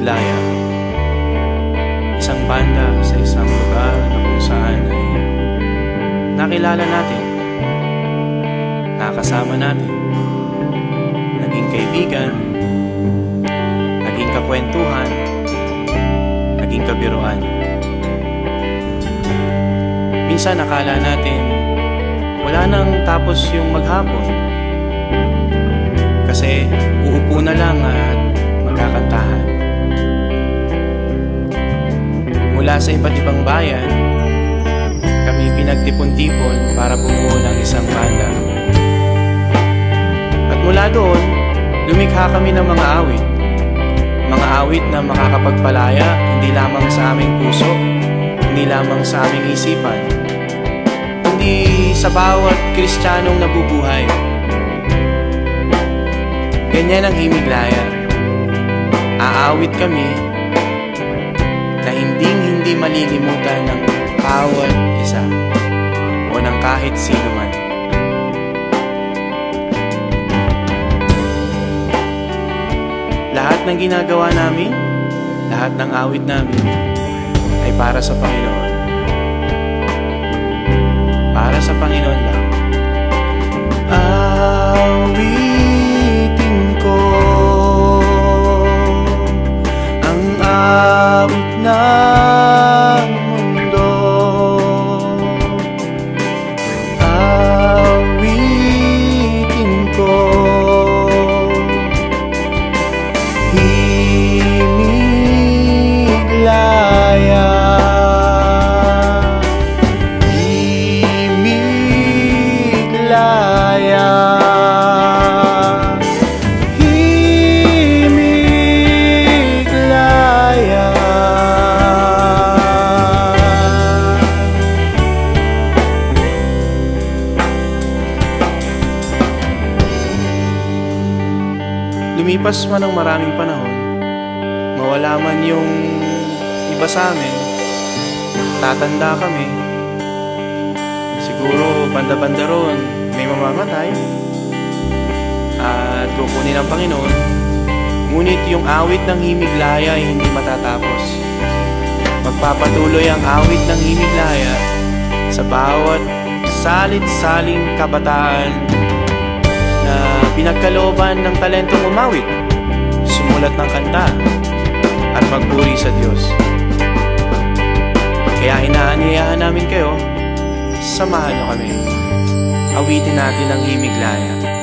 Himiglaya, isang banda sa isang lugar na kung saan ay nakilala natin, nakasama natin, naging kaibigan, naging kakwentuhan, naging kabiruan. Minsan akala natin wala nang tapos yung maghapon kasi uupo na lang at magkakantahan. Mula sa iba't ibang bayan, kami pinagtipon-tipon para bumuo ng isang banda. At mula doon, lumikha kami ng mga awit. Mga awit na makakapagpalaya hindi lamang sa aming puso, hindi lamang sa aming isipan, kundi sa bawat Kristiyanong nabubuhay. Ganyan ang Himiglaya. Aawit kami na hindi malilimutan ng bawat isa o ng kahit sino man. Lahat ng ginagawa namin, lahat ng awit namin ay para sa Panginoon. Para sa Panginoon lang. Awitin ko ang awit ng mundo. Awitin ko Himiglaya. Himiglaya. Himiglaya. Lumipas man ang maraming panahon, mawala man yung iba sa amin, tatanda kami, siguro banda-banda ron may mamamatay at kukunin ng Panginoon. Ngunit yung awit ng Himiglaya ay hindi matatapos. Magpapatuloy ang awit ng Himiglaya sa bawat salit-saling kabataan na pinagkalooban ng talentong umawit, sumulat ng kanta at magpuri sa Diyos. Kaya inaanyayahan namin kayo, samahan nyo kami. Awitin natin ang Himiglaya.